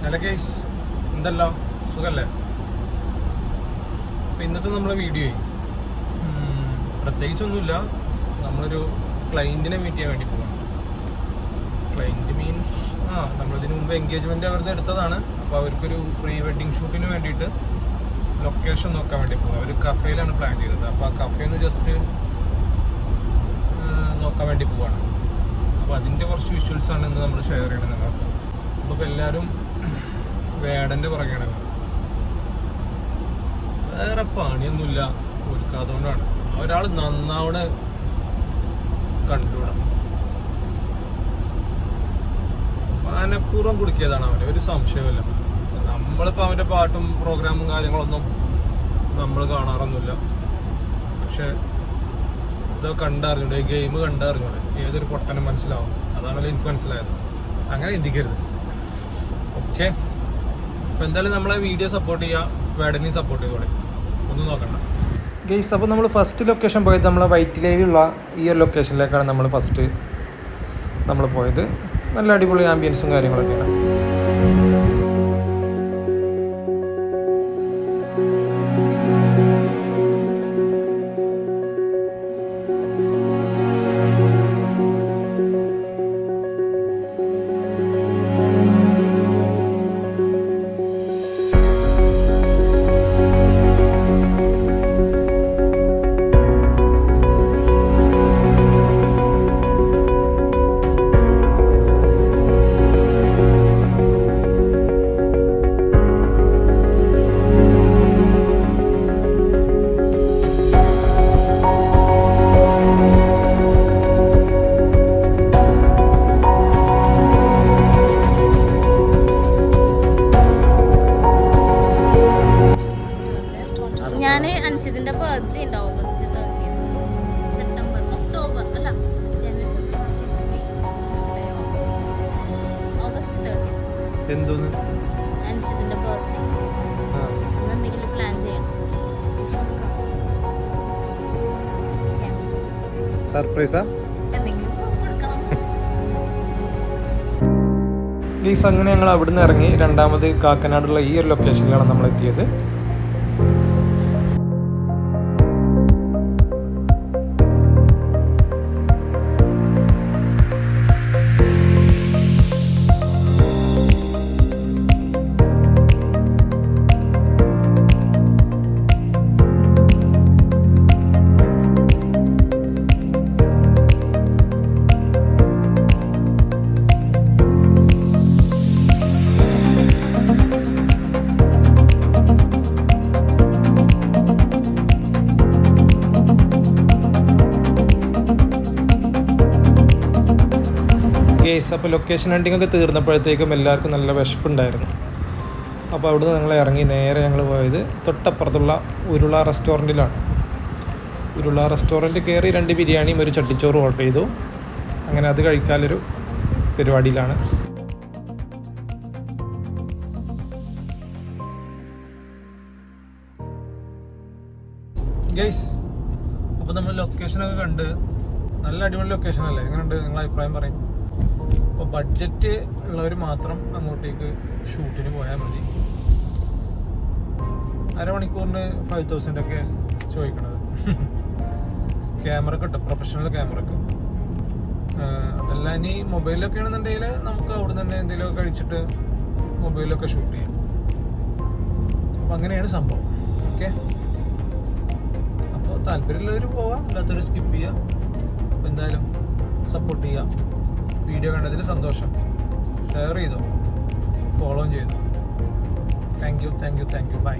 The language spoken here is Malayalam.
ഹലോ ഗൈസ്, എന്തല്ലോ സുഖല്ലേ? അപ്പം ഇന്നത്തെ നമ്മളെ വീഡിയോ പ്രത്യേകിച്ചൊന്നുമില്ല. നമ്മളൊരു ക്ലയൻറ്റിനെ മീറ്റ് ചെയ്യാൻ വേണ്ടി പോകണം. ക്ലയൻറ്റ് മീൻസ് നമ്മളിതിന് മുമ്പ് എൻഗേജ്മെൻറ്റ് അവരുടെ എടുത്തതാണ്. അപ്പോൾ അവർക്കൊരു പ്രീ വെഡിങ് ഷൂട്ടിന് വേണ്ടിയിട്ട് ലൊക്കേഷൻ നോക്കാൻ വേണ്ടി പോകും. അവർ കഫേയിലാണ് പ്ലാൻ ചെയ്തത്. അപ്പോൾ ആ കഫേന്ന് ജസ്റ്റ് നോക്കാൻ വേണ്ടി പോവാണ്. അപ്പോൾ അതിൻ്റെ കുറച്ച് വിഷ്വൽസാണ് ഇന്ന് നമ്മൾ ഷെയർ ചെയ്യണത് നിങ്ങൾക്ക്. അപ്പോൾ എല്ലാവരും വേടൻ്റെ പുറകെയാണ്. വേറെ പണിയൊന്നുമില്ല ഒരുക്കാതുകൊണ്ടാണ്. ഒരാൾ നന്നാവണ കണ്ടുകൂടാ. മനഃപൂർവ്വം കുടിക്കിയതാണ് അവന്, ഒരു സംശയമില്ല. നമ്മളിപ്പോൾ അവൻ്റെ പാട്ടും പ്രോഗ്രാമും കാര്യങ്ങളൊന്നും നമ്മൾ കാണാറൊന്നുമില്ല. പക്ഷെ ഇതൊക്കെ കണ്ടറിഞ്ഞൂടെ, ഈ ഗെയിം കണ്ടറിഞ്ഞൂടെ ഏതൊരു പൊട്ടനും മനസ്സിലാവും. അതാണല്ലോ എനിക്ക് മനസ്സിലായത്. അങ്ങനെ ചിന്തിക്കരുത്. ഓക്കെ, അപ്പോൾ എന്തായാലും നമ്മളെ വീഡിയോ സപ്പോർട്ട് ചെയ്യുക, വേടനെയും സപ്പോർട്ട് ചെയ്തോളെ. ഒന്നും നോക്കണ്ട ഗെയ്സ്. അപ്പോൾ നമ്മൾ ഫസ്റ്റ് ലൊക്കേഷൻ പോയത് നമ്മളെ വൈറ്റിലയിലുള്ള ഈ ഒരു ലൊക്കേഷനിലേക്കാണ് നമ്മൾ ഫസ്റ്റ് പോയത്. നല്ല അടിപൊളി ആംബിയൻസും കാര്യങ്ങളൊക്കെയാണ്. ഞാൻ അൻഷിതിന്റെ ബർത്ത്ഡേ ഉണ്ട് ഓഗസ്റ്റ് 30, സെപ്റ്റംബർ, ഒക്ടോബർ അല്ല ജനുവരി, ഓഗസ്റ്റ് 30 എന്തോന്ന് അൻഷിതിന്റെ ബർത്ത്ഡേ. എന്തെങ്കിലും പ്ലാൻ ചെയ്യണം. സർപ്രൈസാ എന്തെങ്കിലും കൊടുക്കണം. ഗെയ്സ്, അങ്ങനെ ഞങ്ങൾ അവിടുന്ന് ഇറങ്ങി രണ്ടാമത് കാക്കനാടുള്ള ഈ ഒരു ലൊക്കേഷനിലാണ് നമ്മൾ എത്തിയത്. കേസ് അപ്പോൾ ലൊക്കേഷൻ ഹണ്ടിങ്ങൊക്കെ തീർന്നപ്പോഴത്തേക്കും എല്ലാവർക്കും നല്ല വിശപ്പുണ്ടായിരുന്നു. അപ്പോൾ അവിടുന്ന് ഞങ്ങൾ ഇറങ്ങി നേരെ ഞങ്ങൾ പോയത് തൊട്ടപ്പുറത്തുള്ള ഉരുള റെസ്റ്റോറൻറ്റിലാണ്. ഉരുള റെസ്റ്റോറൻറ്റ് കയറി 2 ബിരിയാണിയും ഒരു ചട്ടിച്ചോറും ഓർഡർ ചെയ്തു. അങ്ങനെ അത് കഴിക്കാനൊരു പരിപാടിയിലാണ്. ഗൈസ്, അപ്പോൾ നമ്മൾ ലൊക്കേഷനൊക്കെ കണ്ട് നല്ല അടിപൊളി ലൊക്കേഷൻ അല്ലേ? എങ്ങനെയുണ്ട്? നിങ്ങളുടെ അഭിപ്രായം പറയും. അപ്പോൾ ബഡ്ജറ്റ് ഉള്ളവർ മാത്രം അങ്ങോട്ടേക്ക് ഷൂട്ടിന് പോയാൽ മതി. അരമണിക്കൂറിന് 5000 ഒക്കെ ചോദിക്കണത്. ക്യാമറ കിട്ടും, പ്രൊഫഷണൽ ക്യാമറക്ക്. അതല്ല ഇനി മൊബൈലൊക്കെ ആണെന്നുണ്ടെങ്കിൽ നമുക്ക് അവിടെ തന്നെ എന്തെങ്കിലുമൊക്കെ കഴിച്ചിട്ട് മൊബൈലൊക്കെ ഷൂട്ട് ചെയ്യാം. അപ്പോൾ അങ്ങനെയാണ് സംഭവം. ഓക്കെ, അപ്പോൾ താല്പര്യമുള്ളവർ പോവാം, അല്ലാത്തവർ സ്കിപ്പ് ചെയ്യാം. അപ്പോൾ എന്തായാലും സപ്പോർട്ട് ചെയ്യാം. വീഡിയോ കണ്ടതിൽ സന്തോഷം. ഷെയർ ചെയ്തോ, ഫോളോ ചെയ്തോ. Thank you. ബൈ.